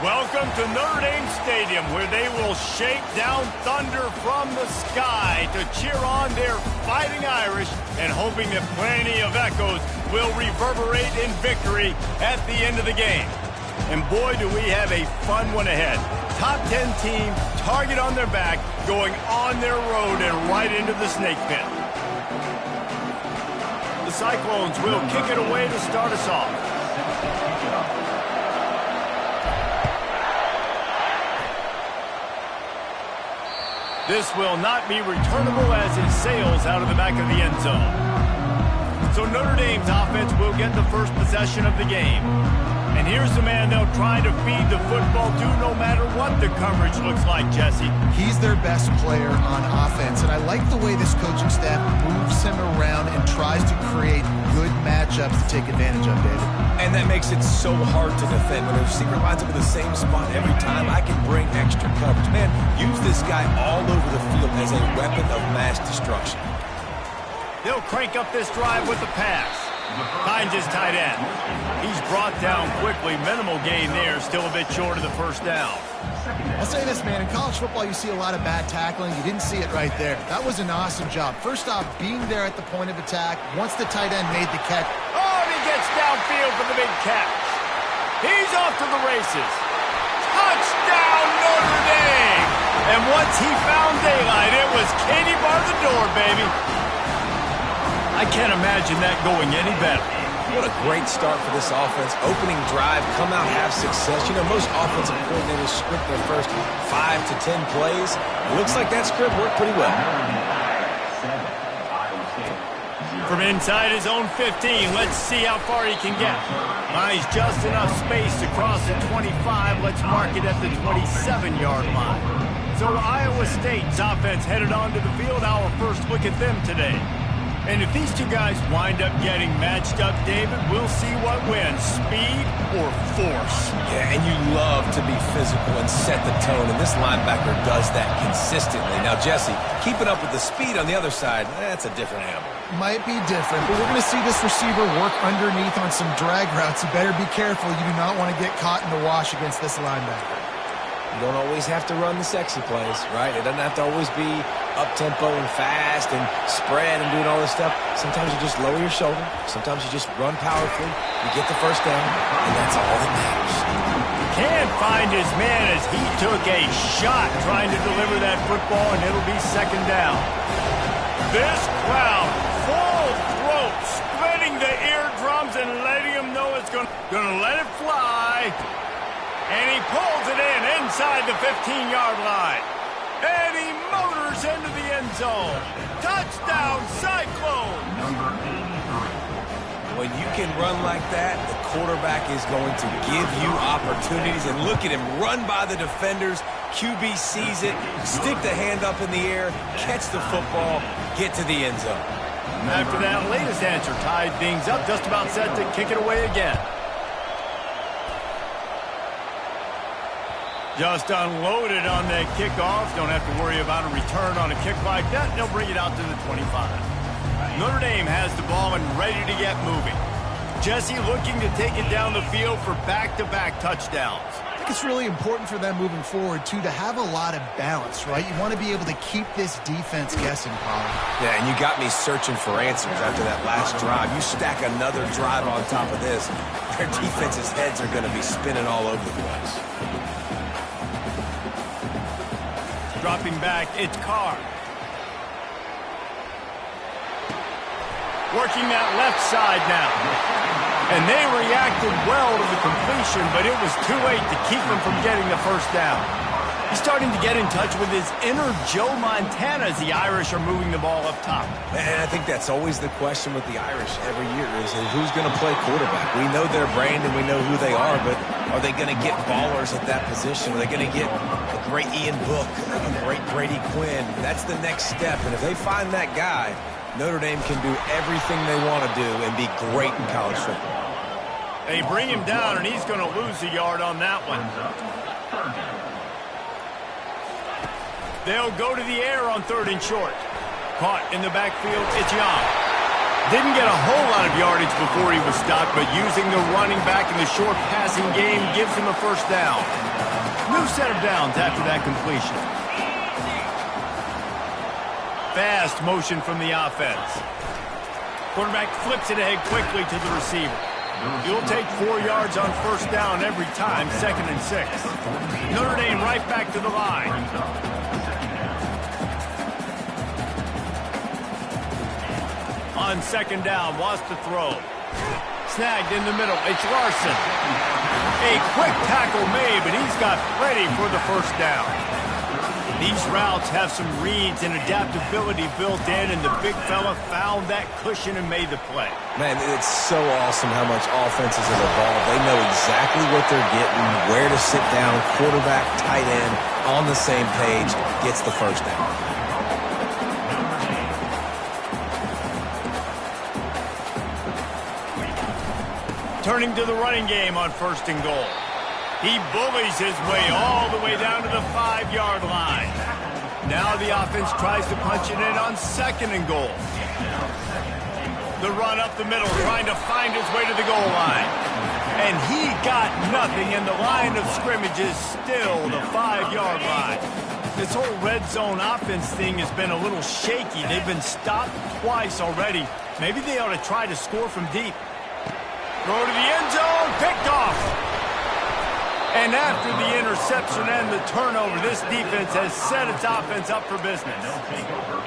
Welcome to Notre Dame Stadium, where they will shake down thunder from the sky to cheer on their Fighting Irish and hoping that plenty of echoes will reverberate in victory at the end of the game. And boy, do we have a fun one ahead. Top 10 team, target on their back, going on their road and right into the snake pit. The Cyclones will kick it away to start us off. This will not be returnable as it sails out of the back of the end zone. So Notre Dame's offense will get the first possession of the game. And here's the man they'll try to feed the football to no matter what the coverage looks like, Jesse. He's their best player on offense, and I like the way this coaching staff moves him around and tries to create good matchups to take advantage of, David. And that makes it so hard to defend. When a receiver lines up in the same spot every time, I can bring extra coverage. Man, use this guy all over the field as a weapon of mass destruction. They'll crank up this drive with the pass. Finds his tight end. He's brought down quickly. Minimal gain there. Still a bit short of the first down. I'll say this, man. In college football, you see a lot of bad tackling. You didn't see it right there. That was an awesome job. First off, being there at the point of attack. Once the tight end made the catch. Oh, and he gets downfield for the big catch. He's off to the races. Touchdown, Notre Dame! And once he found daylight, it was Katie bar the door, baby. I can't imagine that going any better. What a great start for this offense. Opening drive, come out, have success. You know, most offensive coordinators script their first 5 to 10 plays. It looks like that script worked pretty well. From inside his own 15, let's see how far he can get. He's just enough space to cross the 25. Let's mark it at the 27-yard line. So Iowa State's offense headed onto the field. Our first look at them today. And if these two guys wind up getting matched up, David, we'll see what wins, speed or force. Yeah, and you love to be physical and set the tone, and this linebacker does that consistently. Now, Jesse, keeping up with the speed on the other side, that's a different animal. Might be different, but we're going to see this receiver work underneath on some drag routes. You better be careful. You do not want to get caught in the wash against this linebacker. You don't always have to run the sexy plays, right? It doesn't have to always be up-tempo and fast and spread and doing all this stuff. Sometimes you just lower your shoulder. Sometimes you just run powerfully. You get the first down, and that's all that matters. Can't find his man as he took a shot trying to deliver that football, and it'll be second down. This crowd, full throat, splitting the eardrums and letting him know it's going to let it fly. And he pulls it in inside the 15-yard line. And he motors into the end zone. Touchdown, Cyclone! When you can run like that, the quarterback is going to give you opportunities. And look at him run by the defenders. QB sees it, stick the hand up in the air, catch the football, get to the end zone. After that latest answer tied things up, just about set to kick it away again. Just unloaded on that kickoff. Don't have to worry about a return on a kick like that. They'll bring it out to the 25. Notre Dame has the ball and ready to get moving. Jesse looking to take it down the field for back-to-back touchdowns. I think it's really important for them moving forward, too, to have a lot of balance, right? You want to be able to keep this defense guessing, Colin. Yeah, and you got me searching for answers after that last drive. You stack another drive on top of this, their defense's heads are going to be spinning all over the place. Dropping back, it's Carr. Working that left side now. And they reacted well to the completion, but it was too late to keep them from getting the first down. He's starting to get in touch with his inner Joe Montana as the Irish are moving the ball up top. And I think that's always the question with the Irish every year is who's going to play quarterback. We know their brand and we know who they are, but are they going to get ballers at that position? Are they going to get a great Ian Book, a great Brady Quinn? That's the next step, and if they find that guy, Notre Dame can do everything they want to do and be great in college football. They bring him down, and he's going to lose a yard on that one. They'll go to the air on 3rd and short. Caught in the backfield, it's Young. Didn't get a whole lot of yardage before he was stopped, but using the running back in the short passing game gives him a first down. New set of downs after that completion. Fast motion from the offense. Quarterback flips it ahead quickly to the receiver. He'll take 4 yards on first down every time, 2nd and 6. Notre Dame right back to the line. On 2nd down, wants to throw. Snagged in the middle. It's Larson. A quick tackle made, but he's got plenty for the first down. These routes have some reads and adaptability built in, and the big fella found that cushion and made the play. Man, it's so awesome how much offenses have evolved. They know exactly what they're getting, where to sit down, quarterback, tight end, on the same page, gets the first down. Turning to the running game on 1st and goal. He bullies his way all the way down to the 5-yard line. Now the offense tries to punch it in on 2nd and goal. The run up the middle, trying to find his way to the goal line. And he got nothing, and the line of scrimmage is still the 5-yard line. This whole red zone offense thing has been a little shaky. They've been stopped twice already. Maybe they ought to try to score from deep. Throw to the end zone, picked off. And after the interception and the turnover, this defense has set its offense up for business.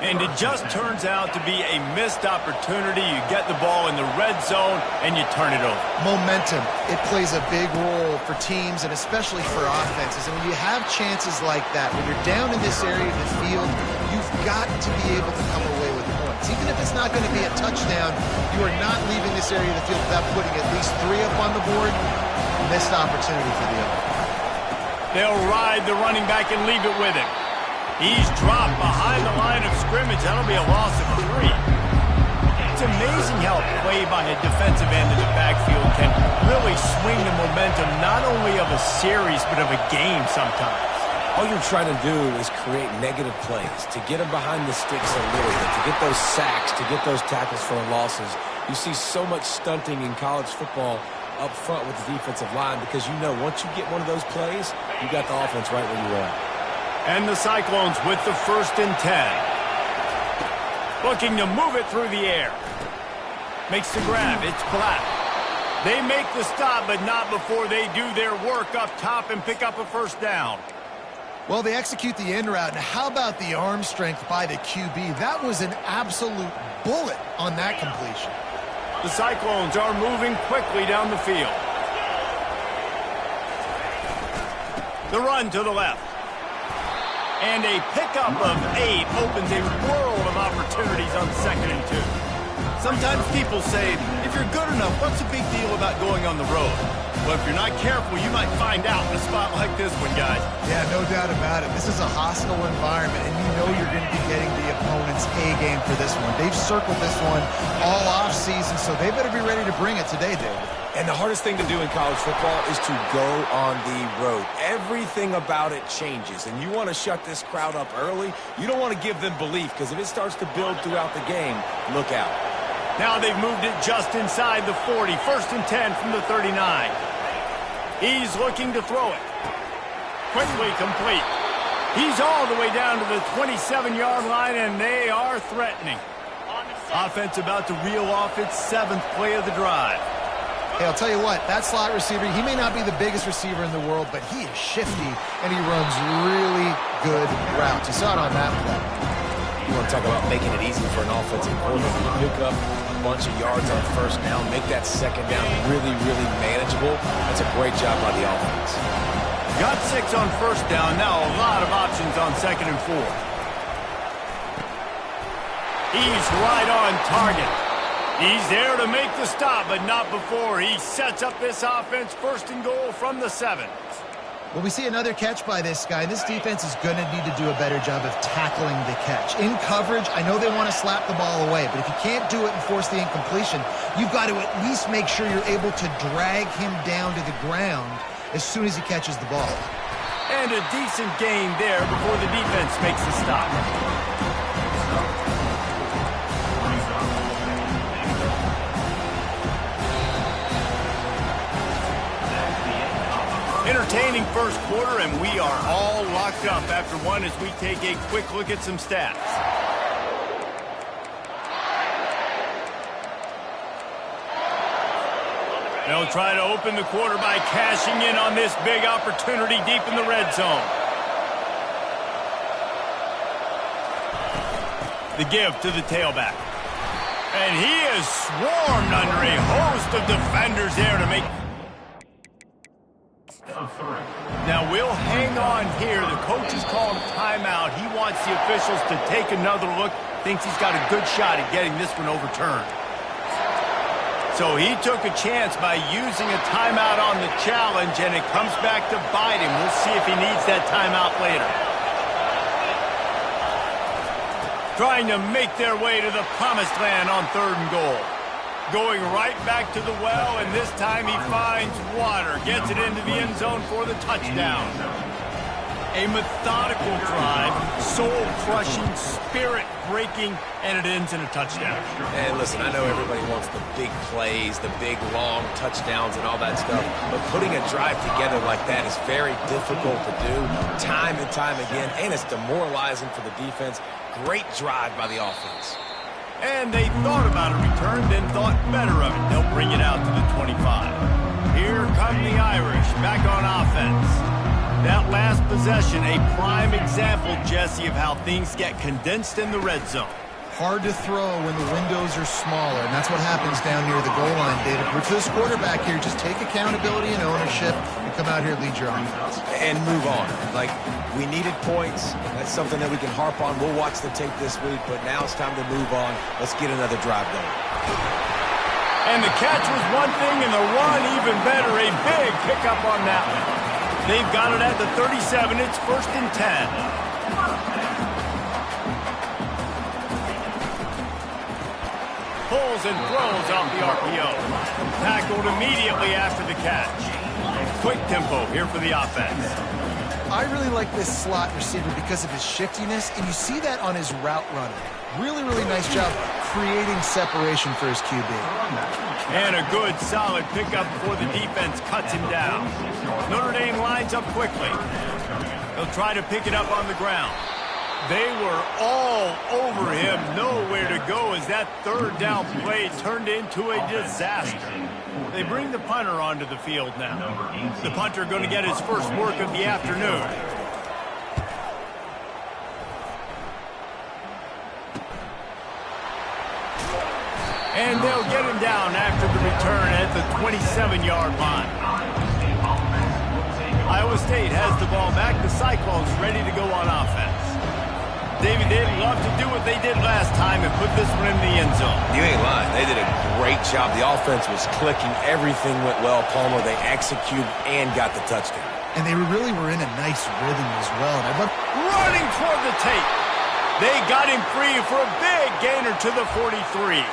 And it just turns out to be a missed opportunity. You get the ball in the red zone, and you turn it over. Momentum. It plays a big role for teams and especially for offenses. And when you have chances like that, when you're down in this area of the field, you've got to be able to come away with points. Even if it's not going to be a touchdown, you are not leaving this area of the field without putting at least 3 up on the board. Missed opportunity for the other. They'll ride the running back and leave it with him. He's dropped behind the line of scrimmage. That'll be a loss of 3. It's amazing how a play by a defensive end in the backfield can really swing the momentum not only of a series but of a game sometimes. All you're trying to do is create negative plays, to get them behind the sticks a little bit, to get those sacks, to get those tackles for losses. You see so much stunting in college football up front with the defensive line because you know once you get one of those plays, you got the offense right where you want. And the Cyclones with the 1st and 10. Looking to move it through the air. Makes the grab. It's Black. They make the stop, but not before they do their work up top and pick up a first down. Well, they execute the in route. Now, how about the arm strength by the QB? That was an absolute bullet on that completion. The Cyclones are moving quickly down the field. The run to the left. And a pickup of 8 opens a world of opportunities on 2nd and 2. Sometimes people say, if you're good enough, what's the big deal about going on the road? Well, if you're not careful, you might find out in a spot like this one, guys. Yeah, no doubt about it. This is a hostile environment, and you know you're going to be getting the opponent's A-game for this one. They've circled this one all offseason, so they better be ready to bring it today, David. And the hardest thing to do in college football is to go on the road. Everything about it changes, and you want to shut this crowd up early. You don't want to give them belief, because if it starts to build throughout the game, look out. Now they've moved it just inside the 40. 1st and 10 from the 39. He's looking to throw it. Quickly complete. He's all the way down to the 27-yard line, and they are threatening. Offense about to reel off its 7th play of the drive. Hey, I'll tell you what, that slot receiver, he may not be the biggest receiver in the world, but he is shifty, and he runs really good routes. You saw it on that play. You want to talk about making it easy for an offensive coordinator to pick up a bunch of yards on first down, make that 2nd down really, really manageable. That's a great job by the offense. Got 6 on first down, now a lot of options on 2nd and 4. He's right on target. He's there to make the stop, but not before he sets up this offense 1st and goal from the 7. Well, we see another catch by this guy. This defense is going to need to do a better job of tackling the catch. In coverage, I know they want to slap the ball away, but if you can't do it and force the incompletion, you've got to at least make sure you're able to drag him down to the ground as soon as he catches the ball. And a decent gain there before the defense makes the stop. entertaining first quarter, and we are all locked up after one as we take a quick look at some stats. They'll try to open the quarter by cashing in on this big opportunity deep in the red zone. The give to the tailback. And he is swarmed under a host of defenders there to make... Now we'll hang on here. The coach has called timeout. He wants the officials to take another look. Thinks he's got a good shot at getting this one overturned. So he took a chance by using a timeout on the challenge, and it comes back to bite him. We'll see if he needs that timeout later. Trying to make their way to the promised land on 3rd and goal. Going right back to the well, and this time he finds water. Gets it into the end zone for the touchdown. A methodical drive, soul-crushing, spirit-breaking, and it ends in a touchdown. And listen, I know everybody wants the big plays, the big, long touchdowns and all that stuff, but putting a drive together like that is very difficult to do time and time again, and it's demoralizing for the defense. Great drive by the offense. And they thought about a return, then thought better of it. They'll bring it out to the 25. Here come the Irish, back on offense. That last possession, a prime example, Jesse, of how things get condensed in the red zone. Hard to throw when the windows are smaller, and that's what happens down near the goal line, David. But for this quarterback here, just take accountability and ownership and come out here and lead your offense. And move on. Like, we needed points. That's something that we can harp on. We'll watch the tape this week, but now it's time to move on. Let's get another drive going. And the catch was one thing, and the run even better. A big pickup on that one. They've got it at the 37. It's 1st and 10. Pulls and throws off the RPO. Tackled immediately after the catch. Quick tempo here for the offense. I really like this slot receiver because of his shiftiness, and you see that on his route running. Really, really nice job creating separation for his QB. And a good, solid pickup before the defense cuts him down. Notre Dame lines up quickly. They'll try to pick it up on the ground. They were all over him, nowhere to go as that 3rd down play turned into a disaster. They bring the punter onto the field now. The punter going to get his first work of the afternoon. And they'll get him down after the return at the 27-yard line. Iowa State has the ball back. The Cyclones ready to go on offense. David, they'd love to do what they did last time and put this one in the end zone. You ain't lying. They did a great job. The offense was clicking. Everything went well. Palmer, they executed and got the touchdown. And they really were in a nice rhythm as well. And running toward the tape. They got him free for a big gainer to the 43.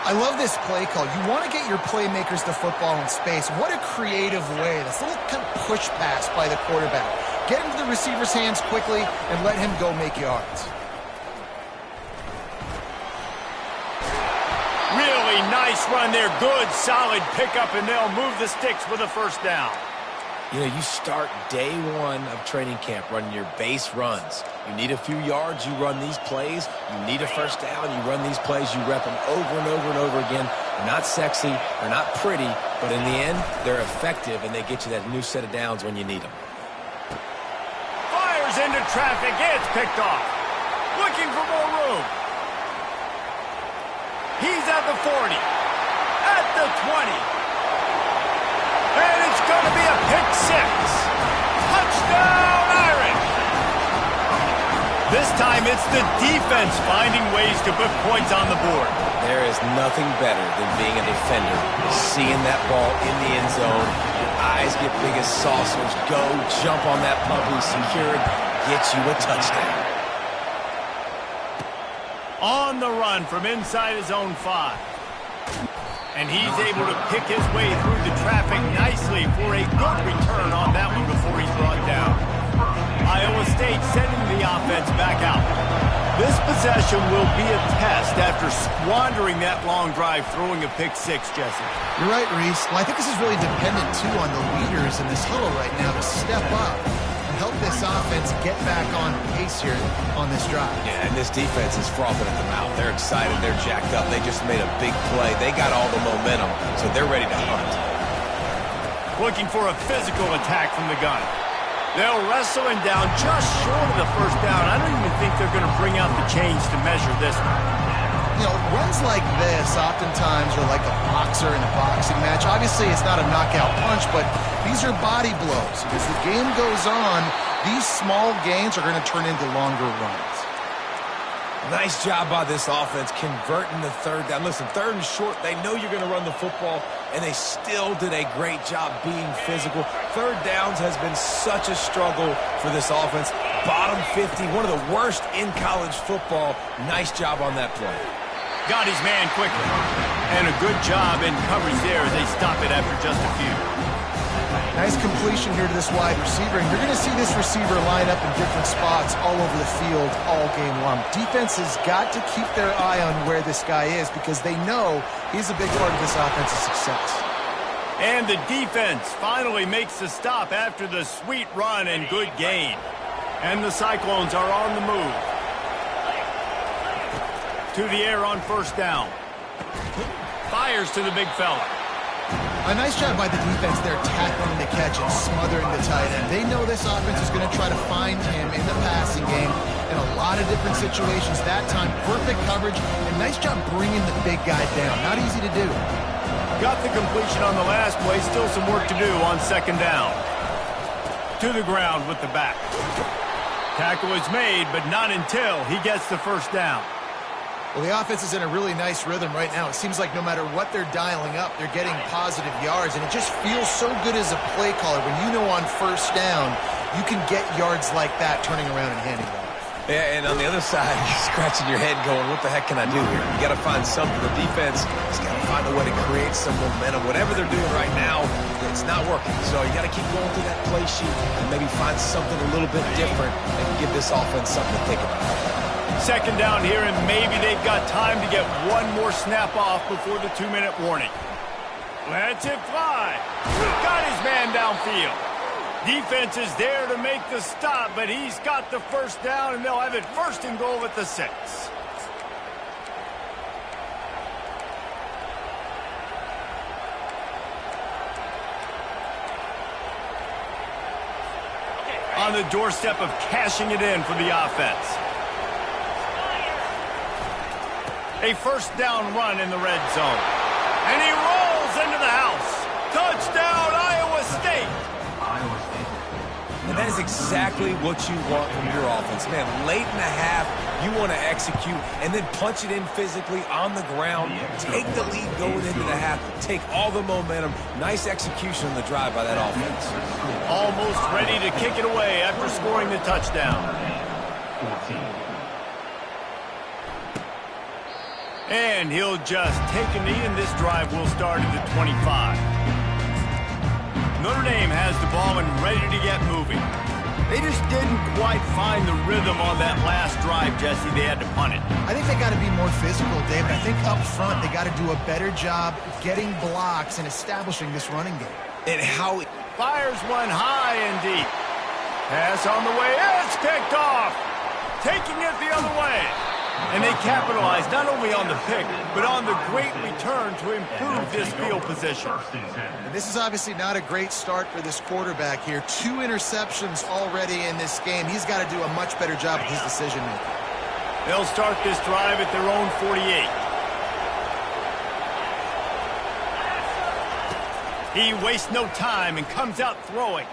I love this play call. You want to get your playmakers the football in space. What a creative way. This little kind of push pass by the quarterback. Get into the receiver's hands quickly and let him go make yards. Really nice run there. Good, solid pickup, and they'll move the sticks for the 1st down. You know, you start day 1 of training camp running your base runs. You need a few yards, you run these plays. You need a 1st down, you run these plays. You rep them over and over and over again. They're not sexy, they're not pretty, but in the end, they're effective, and they get you that new set of downs when you need them. Fires into traffic. It's picked off. Looking for more room. He's at the 40. At the 20. And it's going to be a pick 6. Touchdown, Irish. This time it's the defense finding ways to put points on the board. There is nothing better than being a defender. Seeing that ball in the end zone, your eyes get big as saucers. Go, jump on that puppy, secured, get you a touchdown. On the run from inside his own 5. And he's able to pick his way through the traffic nicely for a good return on that one before he's brought down. Iowa State sending the offense back out. This possession will be a test after squandering that long drive, throwing a pick six, Jesse. You're right, Reese. Well, I think this is really dependent, too, on the leaders in this huddle right now to step up and help this offense get back on pace here on this drive. Yeah, and this defense is frothing at the mouth. They're excited. They're jacked up. They just made a big play. They got all the momentum, so they're ready to hunt. Looking for a physical attack from the gun. They'll wrestle him down just short of the first down. I don't even think they're going to bring out the chains to measure this one. You know, runs like this oftentimes are like a boxer in a boxing match. Obviously, it's not a knockout punch, but these are body blows. As the game goes on, these small gains are going to turn into longer runs. Nice job by this offense converting the third down. Listen, third and short, they know you're going to run the football, and they still did a great job being physical. Third downs has been such a struggle for this offense. Bottom 50, one of the worst in college football. Nice job on that play. Got his man quickly. And a good job in coverage there as they stop it after just a few. Nice completion here to this wide receiver, and you're going to see this receiver line up in different spots all over the field all game long. Defense has got to keep their eye on where this guy is because they know he's a big part of this offense's success. And the defense finally makes the stop after the sweet run and good gain. And the Cyclones are on the move. To the air on first down. Fires to the big fella. A nice job by the defense there tackling the catch and smothering the tight end. They know this offense is going to try to find him in the passing game in a lot of different situations. That time, perfect coverage, and nice job bringing the big guy down. Not easy to do. Got the completion on the last play. Still some work to do on second down. To the ground with the back. Tackle is made, but not until he gets the first down. Well, the offense is in a really nice rhythm right now. It seems like no matter what they're dialing up, they're getting positive yards, and it just feels so good as a play caller when you know on first down you can get yards like that turning around and handing it off. Yeah, and on the other side, you're scratching your head going, what the heck can I do here? You got to find something. The defense has got to find a way to create some momentum. Whatever they're doing right now, it's not working. So you got to keep going through that play sheet and maybe find something a little bit different and give this offense something to think about. Second down here, and maybe they've got time to get one more snap off before the 2-minute warning. Lets it fly. Got his man downfield. Defense is there to make the stop, but he's got the first down, and they'll have it first and goal at the 6. On the doorstep of cashing it in for the offense. A first down run in the red zone. And he rolls into the house. Touchdown, Iowa State. And that is exactly what you want from your offense. Man, late in the half, you want to execute and then punch it in physically on the ground. Take the lead going into the half. Take all the momentum. Nice execution on the drive by that offense. Almost ready to kick it away after scoring the touchdown. And he'll just take a knee, and this drive will start at the 25. Notre Dame has the ball and ready to get moving. They just didn't quite find the rhythm on that last drive, Jesse. They had to punt it. I think they got to be more physical, David. I think up front they got to do a better job getting blocks and establishing this running game. And how it fires one high and deep. Pass on the way. It's picked off. Taking it the other way. And they capitalized not only on the pick, but on the great return to improve this field position. And this is obviously not a great start for this quarterback here. 2 interceptions already in this game. He's got to do a much better job with his decision-making. They'll start this drive at their own 48. He wastes no time and comes out throwing.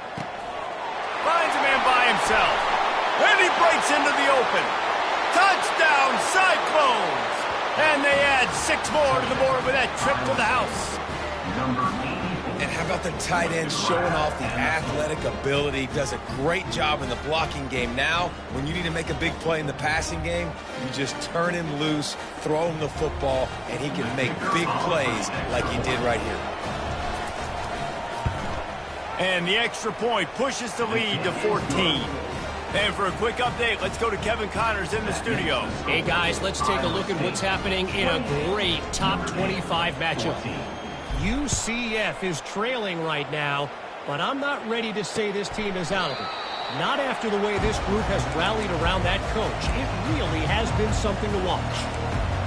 Finds a man by himself. And he breaks into the open. Touchdown, Cyclones! And they add 6 more to the board with that trip to the house. And how about the tight end showing off the athletic ability? Does a great job in the blocking game. Now, when you need to make a big play in the passing game, you just turn him loose, throw him the football, and he can make big plays like he did right here. And the extra point pushes the lead to 14. And for a quick update, let's go to Kevin Connors in the studio. Hey, guys, let's take a look at what's happening in a great top 25 matchup. UCF is trailing right now, but I'm not ready to say this team is out of it. Not after the way this group has rallied around that coach. It really has been something to watch.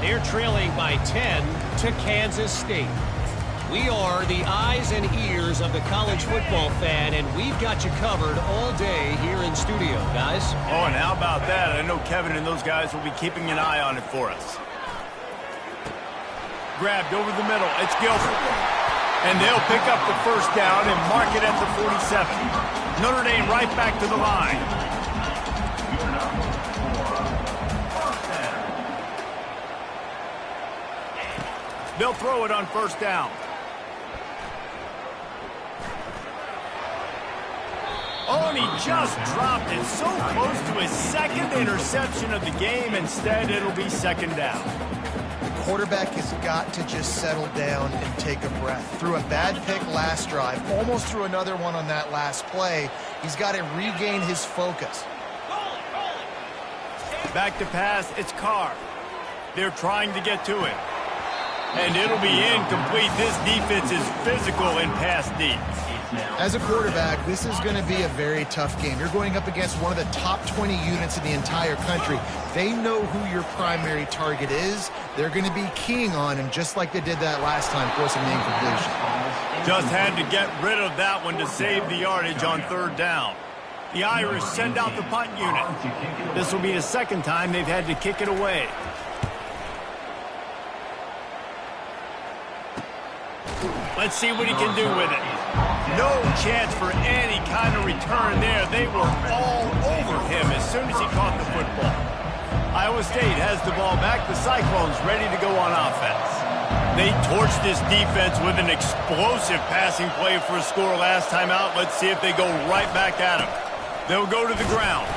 They're trailing by 10 to Kansas State. We are the eyes and ears of the college football fan, and we've got you covered all day here in studio, guys. Oh, and how about that? I know Kevin and those guys will be keeping an eye on it for us. Grabbed over the middle. It's Gilbert. And they'll pick up the first down and mark it at the 47. Notre Dame right back to the line. They'll throw it on first down. Oh, and he just dropped it so close to his second interception of the game. Instead, it'll be second down. The quarterback has got to just settle down and take a breath. Threw a bad pick last drive, almost threw another one on that last play. He's got to regain his focus. Back to pass, it's Carr. They're trying to get to it. And it'll be incomplete. This defense is physical in pass deep. As a quarterback, this is going to be a very tough game. You're going up against one of the top 20 units in the entire country. They know who your primary target is. They're going to be keying on him just like they did that last time, forcing the incompletion. Just had to get rid of that one to save the yardage on third down. The Irish send out the punt unit. This will be the second time they've had to kick it away. Let's see what he can do with it. No chance for any kind of return there. They were all over him as soon as he caught the football. Iowa State has the ball back. The Cyclones ready to go on offense. They torched this defense with an explosive passing play for a score last time out. Let's see if they go right back at him. They'll go to the ground.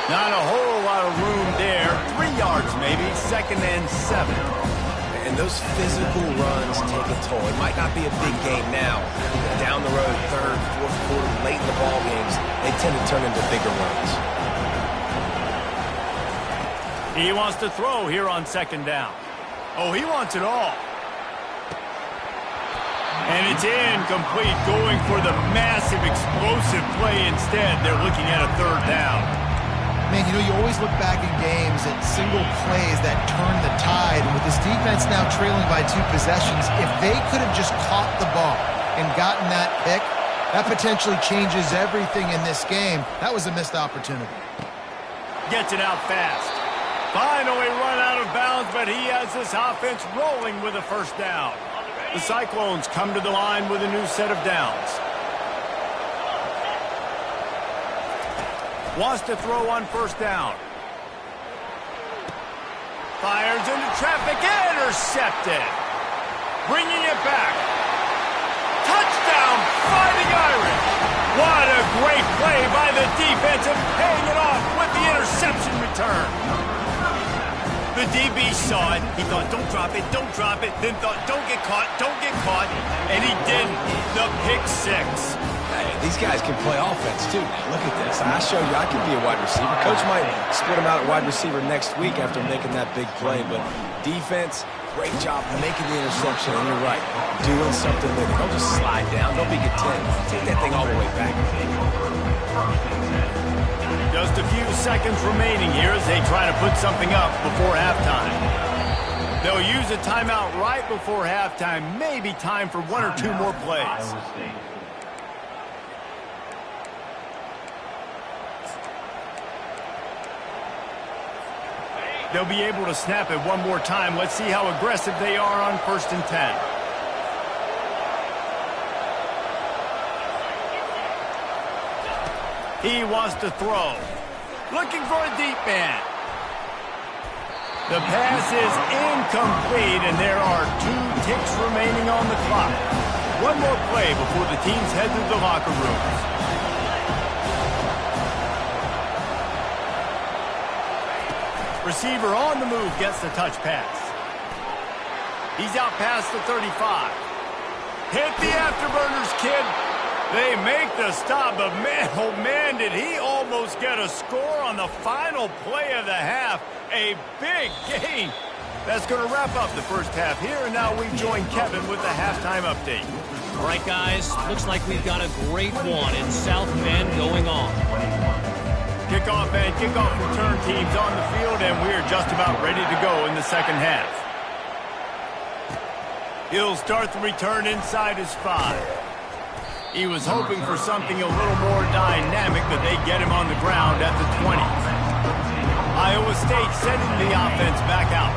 Not a whole lot of room there. 3 yards maybe, second and 7. And those physical runs take a toll. It might not be a big game now. Down the road, third, fourth quarter, late in the ball games, they tend to turn into bigger runs. He wants to throw here on second down. Oh, he wants it all. And it's incomplete, going for the massive explosive play instead. They're looking at a third down. Man, you know, you always look back in games at single plays that turn the tide. And with this defense now trailing by 2 possessions, if they could have just caught the ball and gotten that pick, that potentially changes everything in this game. That was a missed opportunity. Gets it out fast. Finally run out of bounds, but he has this offense rolling with a first down. The Cyclones come to the line with a new set of downs. Wants to throw on first down. Fires into traffic, intercepted. Bringing it back. Touchdown, Fighting Irish. What a great play by the defensive, paying it off with the interception return. The DB saw it. He thought, don't drop it, then thought, don't get caught, and he didn't. The pick 6. These guys can play offense, too. Look at this. I showed you I could be a wide receiver. Coach might split him out at wide receiver next week after making that big play. But defense, great job making the interception. And you're right, doing something with it. Don't just slide down. Don't be content. Take that thing all the way back. Just a few seconds remaining here as they try to put something up before halftime. They'll use a timeout right before halftime. Maybe time for 1 or 2 more plays. They'll be able to snap it one more time. Let's see how aggressive they are on 1st and 10. He wants to throw. Looking for a deep man. The pass is incomplete, and there are 2 ticks remaining on the clock. One more play before the teams head to the locker rooms. Receiver on the move gets the touch pass. He's out past the 35. Hit the afterburners, kid. They make the stop, but man, oh man, did he almost almost get a score on the final play of the half. A big gain. That's going to wrap up the first half here, and now we join Kevin with the halftime update. All right, guys, looks like we've got a great one in South Bend going on. Kickoff and kickoff return teams on the field, and we're just about ready to go in the second half. He'll start the return inside his 5. He was hoping for something a little more dynamic, but they get him on the ground at the 20. Iowa State sending the offense back out.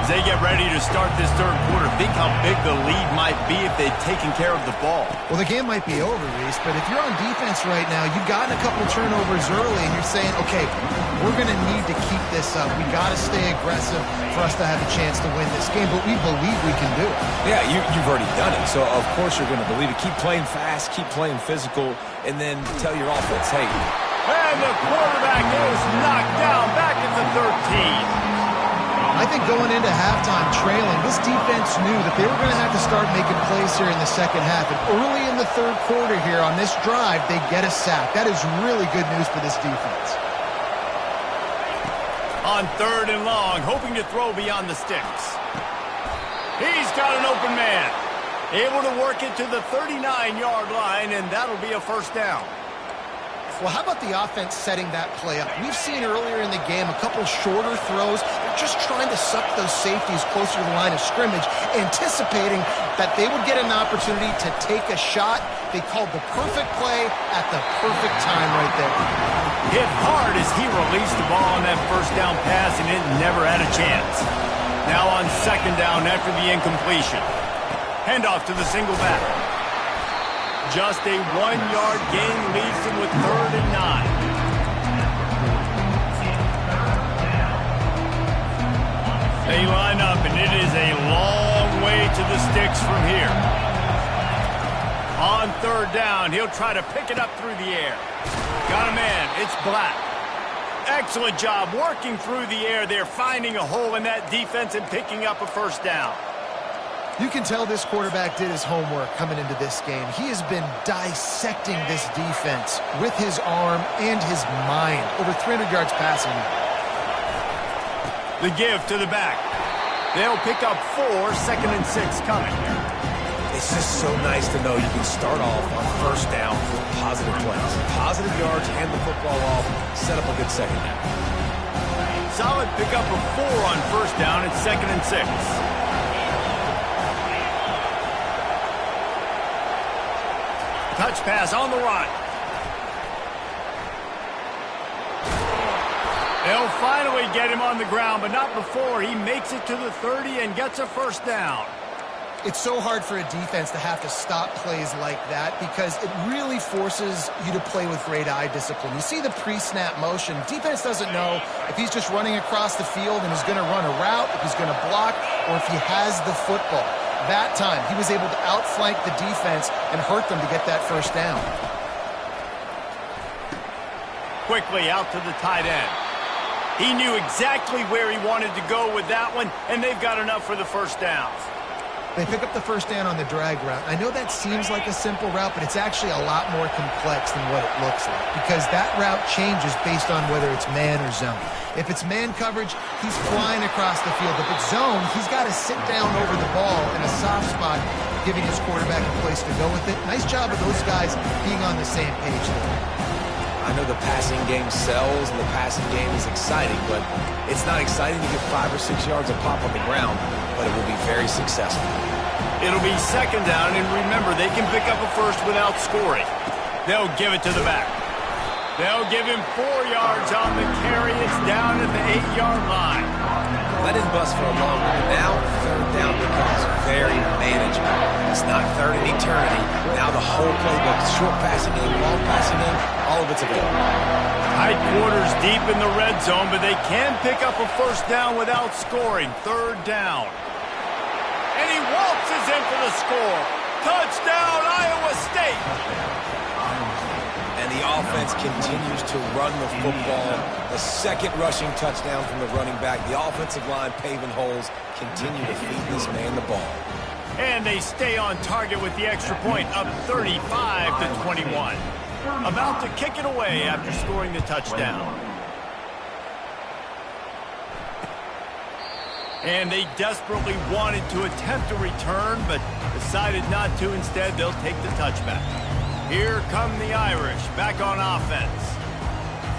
As they get ready to start this third quarter, think how big the lead might be if they'd taken care of the ball. Well, the game might be over, Reese, but if you're on defense right now, you've gotten a couple turnovers early, and you're saying, okay, we're going to need to keep this up. We got to stay aggressive for us to have a chance to win this game, but we believe we can do it. Yeah, you've already done it, so of course you're going to believe it. Keep playing fast, keep playing physical, and then tell your offense, hey. And the quarterback is knocked down back at the 13. I think going into halftime trailing, this defense knew that they were going to have to start making plays here in the second half. And early in the third quarter here on this drive, they get a sack. That is really good news for this defense. On 3rd and long, hoping to throw beyond the sticks. He's got an open man. Able to work it to the 39-yard line, and that'll be a first down. Well, how about the offense setting that play up? We've seen earlier in the game a couple shorter throws. They're just trying to suck those safeties closer to the line of scrimmage, anticipating that they would get an opportunity to take a shot. They called the perfect play at the perfect time right there. Hit hard as he released the ball on that first down pass, and it never had a chance. Now on 2nd down after the incompletion. Handoff to the single back. Just a 1-yard gain leaves him with 3rd and 9. They line up, and it is a long way to the sticks from here. On 3rd down, he'll try to pick it up through the air. Got a man. It's Black. Excellent job working through the air there, finding a hole in that defense and picking up a first down. You can tell this quarterback did his homework coming into this game. He has been dissecting this defense with his arm and his mind. Over 300 yards passing. The give to the back. They'll pick up 4, 2nd and 6 coming. It's just so nice to know you can start off on 1st down with positive plays. Positive yards, hand the football off, set up a good second down. Solid pickup of 4 on 1st down and 2nd and 6. Touch pass on the run. They'll finally get him on the ground, but not before he makes it to the 30 and gets a first down. It's so hard for a defense to have to stop plays like that because it really forces you to play with great eye discipline. You see the pre-snap motion. Defense doesn't know if he's just running across the field and is going to run a route, if he's going to block, or if he has the football. That time, he was able to outflank the defense and hurt them to get that first down. Quickly out to the tight end. He knew exactly where he wanted to go with that one, and they've got enough for the first down. They pick up the first down on the drag route. I know that seems like a simple route, but it's actually a lot more complex than what it looks like because that route changes based on whether it's man or zone. If it's man coverage, he's flying across the field. If it's zone, he's got to sit down over the ball in a soft spot, giving his quarterback a place to go with it. Nice job of those guys being on the same page there. I know the passing game sells and the passing game is exciting, but it's not exciting to get 5 or 6 yards of pop on the ground, but it will be very successful. It'll be 2nd down, and remember, they can pick up a first without scoring. They'll give it to the back. They'll give him 4 yards on the carry. It's down at the 8-yard line. Let him bust for a long one. Now 3rd down becomes very manageable. It's not 3rd in eternity. Now the whole playbook, short passing game, long passing game, all of it's available. Tight quarters deep in the red zone, but they can pick up a first down without scoring. 3rd down. And he waltzes in for the score. Touchdown, Iowa State. And the offense continues to run the football. The 2nd rushing touchdown from the running back. The offensive line paving holes. Continue to feed this man the ball. And they stay on target with the extra point, up 35-21. About to kick it away after scoring the touchdown. And they desperately wanted to attempt a return, but decided not to. Instead, they'll take the touchback. Here come the Irish, back on offense.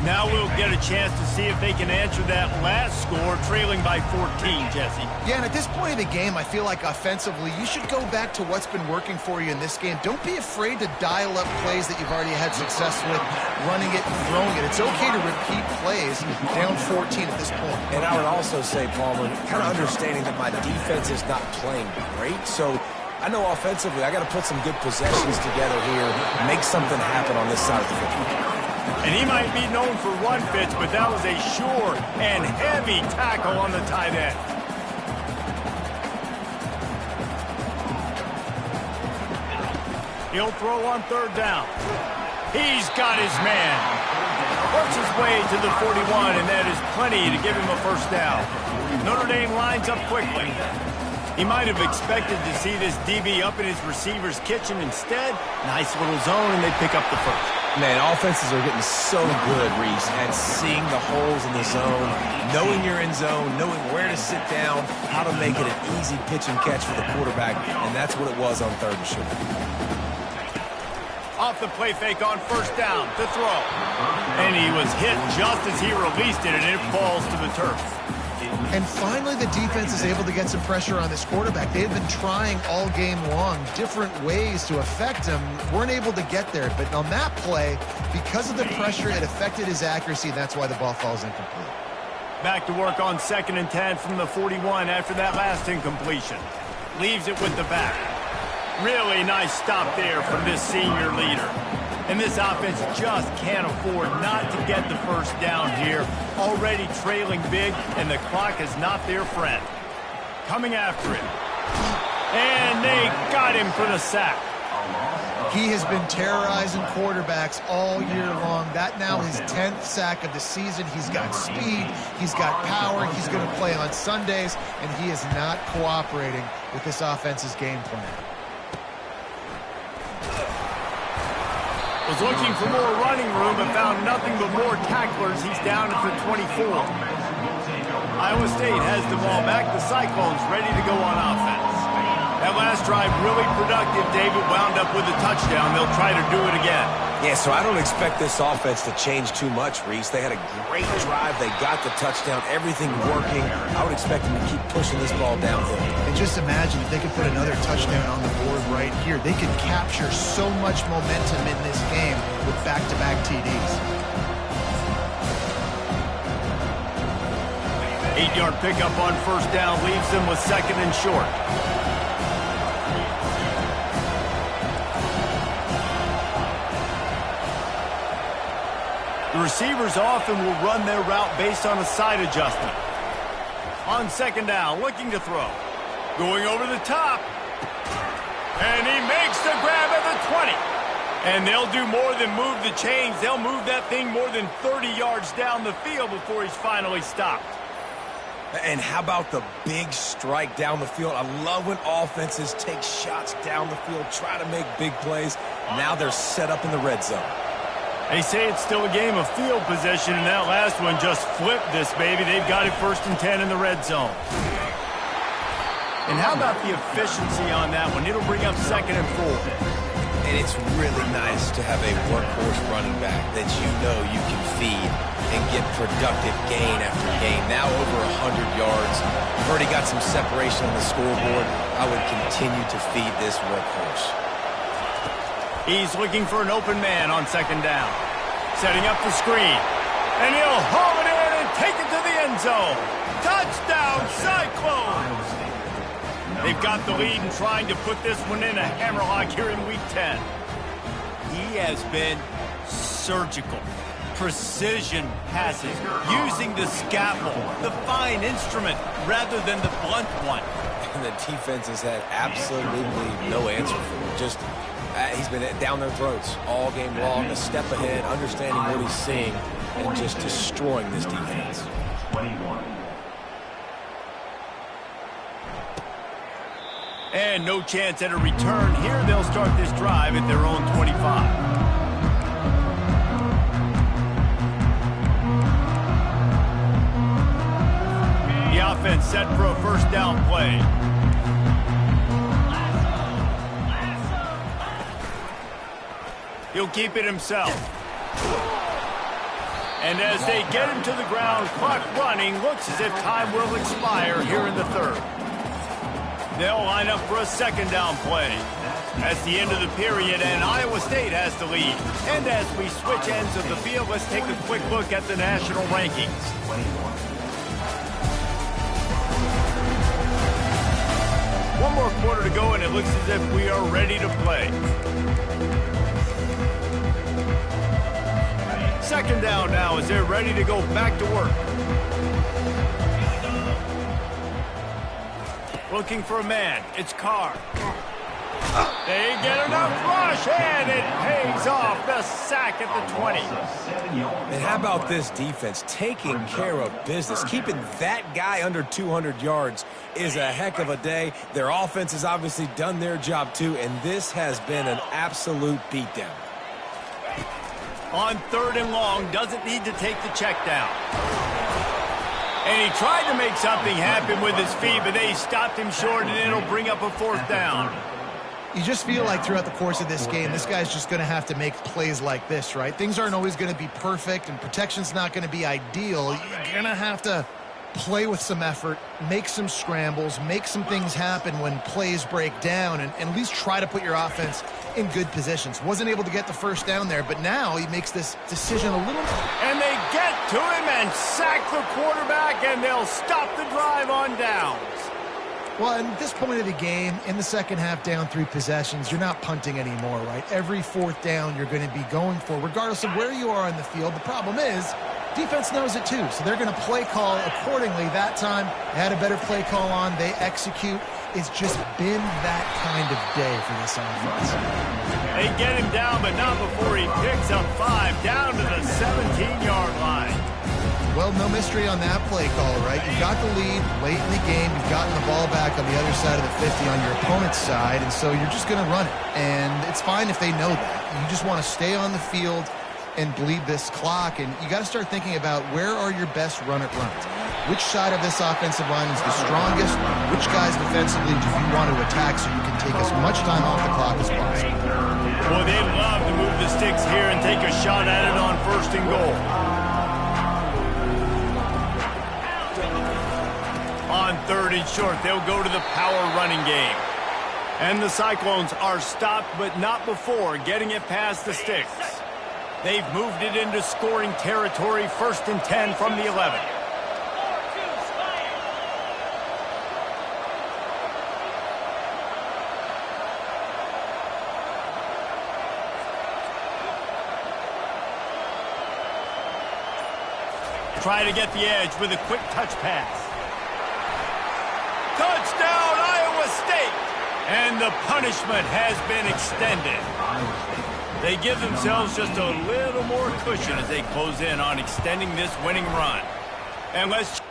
Now we'll get a chance to see if they can answer that last score, trailing by 14, Jesse. Yeah, and at this point of the game, I feel like offensively, you should go back to what's been working for you in this game. Don't be afraid to dial up plays that you've already had success with, running it and throwing it. It's okay to repeat plays down 14 at this point. And I would also say, Palmer, kind of understanding that my defense is not playing great, so I know offensively I got to put some good possessions together here, make something happen on this side of the football. And he might be known for run fits, but that was a sure and heavy tackle on the tight end. He'll throw on third down. He's got his man. Works his way to the 41, and that is plenty to give him a first down. Notre Dame lines up quickly. He might have expected to see this DB up in his receiver's kitchen. Instead, nice little zone, and they pick up the first. Man, offenses are getting so good, Reese, at seeing the holes in the zone, knowing you're in zone, knowing where to sit down, how to make it an easy pitch and catch for the quarterback, and that's what it was on third and short. Off the play fake on first down to throw. And he was hit just as he released it, and it falls to the turf. And finally, the defense is able to get some pressure on this quarterback. They've been trying all game long different ways to affect him. Weren't able to get there. But on that play, because of the pressure, it affected his accuracy. That's why the ball falls incomplete. Back to work on 2nd and 10 from the 41 after that last incompletion. Leaves it with the back. Really nice stop there from this senior leader. And this offense just can't afford not to get the first down here. Already trailing big, and the clock is not their friend. Coming after it. And they got him for the sack. He has been terrorizing quarterbacks all year long. That now his 10th sack of the season. He's got speed. He's got power. He's going to play on Sundays, and he is not cooperating with this offense's game plan. Was looking for more running room but found nothing but more tacklers. He's down at the 24. Iowa State has the ball back. The Cyclones ready to go on offense. That last drive really productive. David wound up with a touchdown. They'll try to do it again. Yeah, so I don't expect this offense to change too much, Reese. They had a great drive. They got the touchdown. Everything working. I would expect them to keep pushing this ball downhill. And just imagine if they could put another touchdown on the board right here. They could capture so much momentum in this game with back-to-back TDs. 8-yard pickup on first down leaves them with 2nd and short. The receivers often will run their route based on a side adjustment. On 2nd down, looking to throw. Going over the top. And he makes the grab at the 20. And they'll do more than move the chains. They'll move that thing more than 30 yards down the field before he's finally stopped. And how about the big strike down the field? I love when offenses take shots down the field, try to make big plays. Now they're set up in the red zone. They say it's still a game of field position, and that last one just flipped this baby. They've got it 1st and 10 in the red zone. And how about the efficiency on that one? It'll bring up 2nd and 4. And it's really nice to have a workhorse running back that you know you can feed and get productive gain after gain. Now over 100 yards. We've already got some separation on the scoreboard. I would continue to feed this workhorse. He's looking for an open man on 2nd down. Setting up the screen. And he'll haul it in and take it to the end zone. Touchdown, Cyclones! They've got the lead and trying to put this one in a hammerlock here in Week 10. He has been surgical. Precision passes, using the scalpel, the fine instrument, rather than the blunt one. And the defense has had absolutely no answer for him. Just he's been down their throats all game long, a step ahead, understanding what he's seeing, and just destroying this defense. 21. And no chance at a return here. They'll start this drive at their own 25. offense set for a first down play. He'll keep it himself. And as they get him to the ground, clock running, looks as if time will expire here in the third. They'll line up for a second down play. That's the end of the period, and Iowa State has the lead. And as we switch ends of the field, let's take a quick look at the national rankings. One more quarter to go, and it looks as if we are ready to play. Second down now as they're ready to go back to work. Looking for a man. It's Carr. They get enough rush, and it pays off. The sack at the 20. And how about this defense taking care of business? Keeping that guy under 200 yards is a heck of a day. Their offense has obviously done their job too, and this has been an absolute beatdown. On third and long, doesn't need to take the check down. And he tried to make something happen with his feet, but they stopped him short, and it'll bring up a fourth down. You just feel like throughout the course of this game, this guy's just going to have to make plays like this, right? Things aren't always going to be perfect, and protection's not going to be ideal. You're going to have to play with some effort, make some scrambles, make some things happen when plays break down, and at least try to put your offense in good positions. Wasn't able to get the first down there, but now he makes this decision a little... And they get to him and sack the quarterback, and they'll stop the drive on downs. Well, at this point of the game, in the second half, down 3 possessions, you're not punting anymore, right? Every fourth down you're going to be going for, regardless of where you are on the field. The problem is, defense knows it too, so they're going to play call accordingly. That time, they had a better play call on. They execute. It's just been that kind of day for this offense. They get him down, but not before he picks up 5 down to the 17-yard line. Well, no mystery on that play call, right? You've got the lead late in the game. You've gotten the ball back on the other side of the 50 on your opponent's side, and so you're just going to run it. And it's fine if they know that. You just want to stay on the field and bleed this clock, and you got to start thinking about where are your best runs. Which side of this offensive line is the strongest? Which guys defensively do you want to attack so you can take as much time off the clock as possible? Well, they love to move the sticks here and take a shot at it on first and goal. On third and short, they'll go to the power running game. And the Cyclones are stopped, but not before getting it past the sticks. They've moved it into scoring territory, 1st and 10 from the 11. Try to get the edge with a quick touch pass. Touchdown, Iowa State! And the punishment has been extended. They give themselves just a little more cushion as they close in on extending this winning run. And let's...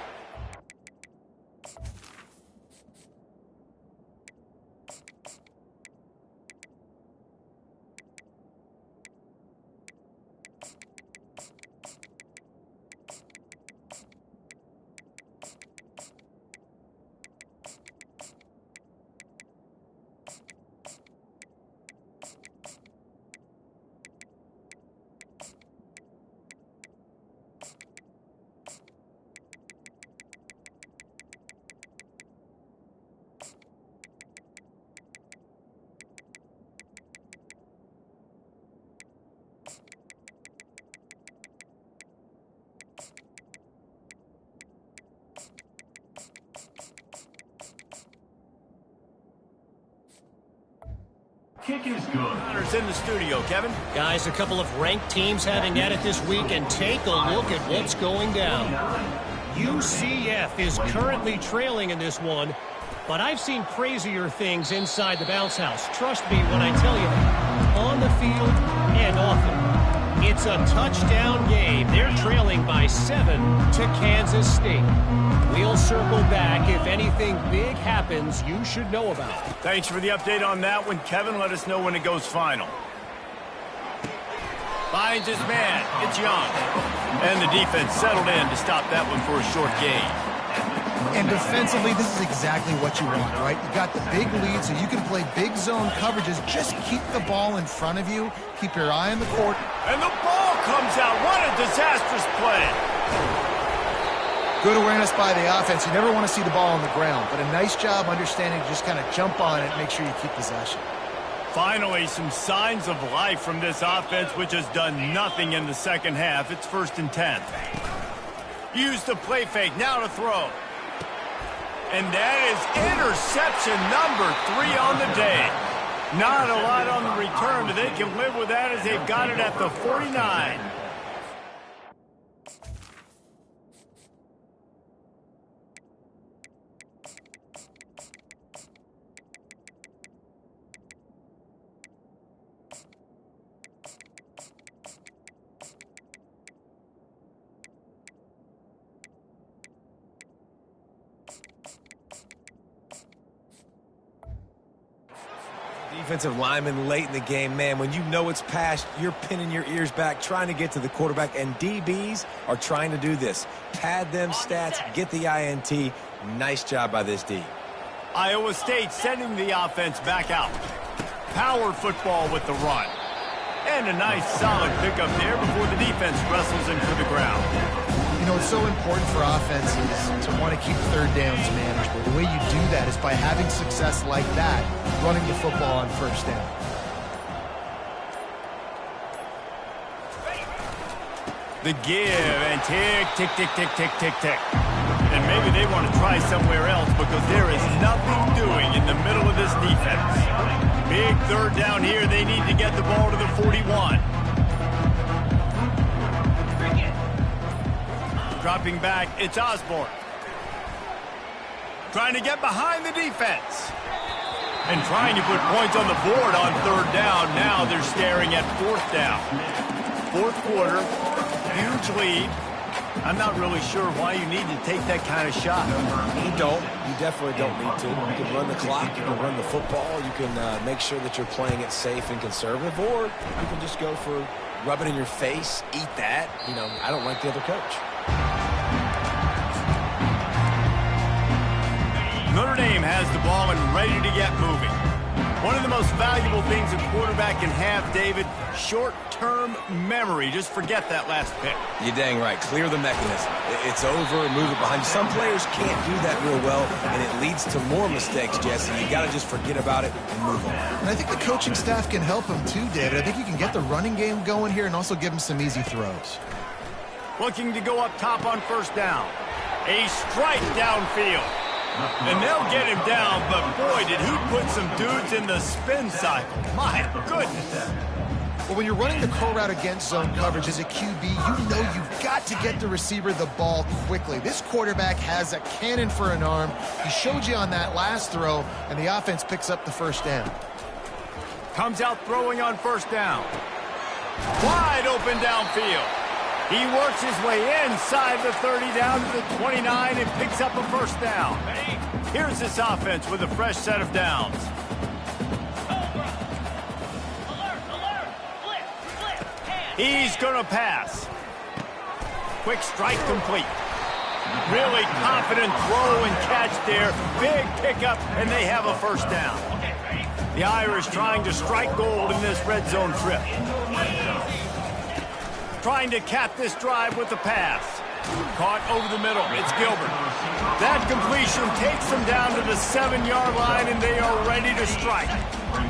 Kick is good. Connor's in the studio, Kevin. Guys, a couple of ranked teams having at it this week, and take a look at what's going down. UCF is currently trailing in this one, but I've seen crazier things inside the bounce house. Trust me when I tell you that. On the field and off it. It's a touchdown game. They're trailing by 7 to Kansas State. We'll circle back if anything big happens you should know about. Thanks for the update on that one, Kevin. Let us know when it goes final. Finds his man. It's Young. And the defense settled in to stop that one for a short gain. And defensively, this is exactly what you want, right? You got the big lead, so you can play big zone coverages. Just keep the ball in front of you. Keep your eye on the court. And the ball comes out. What a disastrous play. Good awareness by the offense. You never want to see the ball on the ground, but a nice job understanding to just kind of jump on it and make sure you keep possession. Finally, some signs of life from this offense, which has done nothing in the second half. It's 1st and 10. Use the play fake. Now to throw. And that is interception number 3 on the day. Not a lot on the return, but they can live with that as they've got it at the 49. Defensive lineman late in the game, man, when you know it's past, you're pinning your ears back, trying to get to the quarterback, and DBs are trying to do this. Pad them stats, get the INT. Nice job by this D. Iowa State sending the offense back out. Power football with the run. And a nice solid pickup there before the defense wrestles him to the ground. You know, it's so important for offenses to want to keep third downs manageable. The way you do that is by having success like that, running the football on 1st down. The give and tick, tick, tick, tick, tick, tick, tick. And maybe they want to try somewhere else because there is nothing doing in the middle of this defense. Big 3rd down here. They need to get the ball to the 41. Dropping back, it's Osborne. Trying to get behind the defense. And trying to put points on the board on 3rd down. Now they're staring at 4th down. 4th quarter, huge lead. I'm not really sure why you need to take that kind of shot. You don't. You definitely don't need to. You can run the clock. You can run the football. You can make sure that you're playing it safe and conservative. Or you can just go for rub it in your face, eat that. You know, I don't like the other coach. Notre Dame has the ball and ready to get moving. One of the most valuable things a quarterback can have, David, short-term memory. Just forget that last pick. You're dang right. Clear the mechanism. It's over, move it behind you. Some players can't do that real well, and it leads to more mistakes, Jesse. You got to just forget about it and move on. And I think the coaching staff can help him too, David. I think you can get the running game going here and also give him some easy throws. Looking to go up top on 1st down. A strike downfield. And they'll get him down, but boy, did he put some dudes in the spin cycle. My goodness. Well, when you're running the curl route against zone coverage as a QB, you know you've got to get the receiver the ball quickly. This quarterback has a cannon for an arm. He showed you on that last throw, and the offense picks up the 1st down. Comes out throwing on 1st down. Wide open downfield. He works his way inside the 30 down to the 29 and picks up a 1st down. Here's this offense with a fresh set of downs. He's going to pass. Quick strike complete. Really confident throw and catch there. Big pickup, and they have a 1st down. The Irish trying to strike gold in this red zone trip. Trying to cap this drive with the pass. Caught over the middle. It's Gilbert. That completion takes them down to the 7-yard line, and they are ready to strike.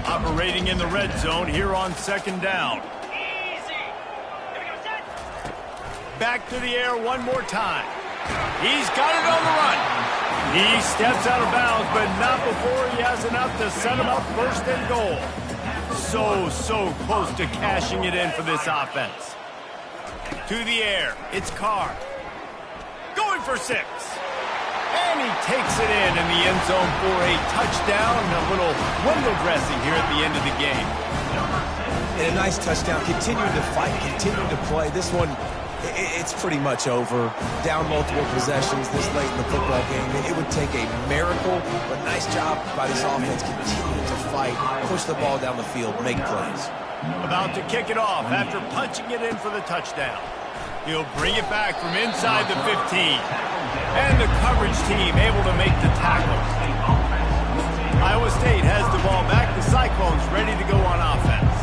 Operating in the red zone here on 2nd down. Back to the air one more time. He's got it on the run. He steps out of bounds, but not before he has enough to set him up 1st and goal. So close to cashing it in for this offense. To the air, it's Carr. Going for 6. And he takes it in the end zone for a touchdown. A little window dressing here at the end of the game. And a nice touchdown. Continuing to fight, continuing to play. This one, it's pretty much over. Down multiple possessions this late in the football game. It would take a miracle, but nice job by this offense continuing to fight, push the ball down the field, make plays. About to kick it off after punching it in for the touchdown. He'll bring it back from inside the 15. And the coverage team able to make the tackle. Iowa State has the ball back. The Cyclones ready to go on offense.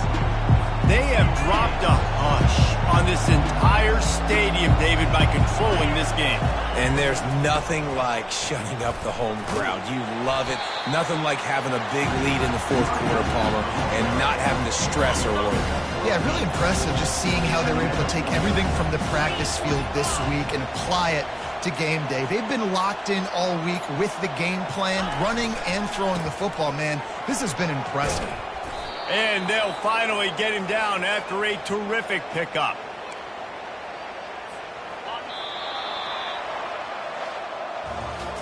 They have dropped a hush on this entire stadium, David, by controlling this game. And there's nothing like shutting up the home crowd. You love it. Nothing like having a big lead in the fourth quarter, Palmer, and not having to stress or worry. Yeah, really impressive just seeing how they're able to take everything from the practice field this week and apply it to game day. They've been locked in all week with the game plan, running and throwing the football. Man, this has been impressive. And they'll finally get him down after a terrific pickup.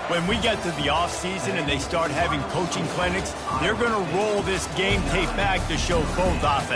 When we get to the offseason and they start having coaching clinics, they're going to roll this game tape back to show both offense.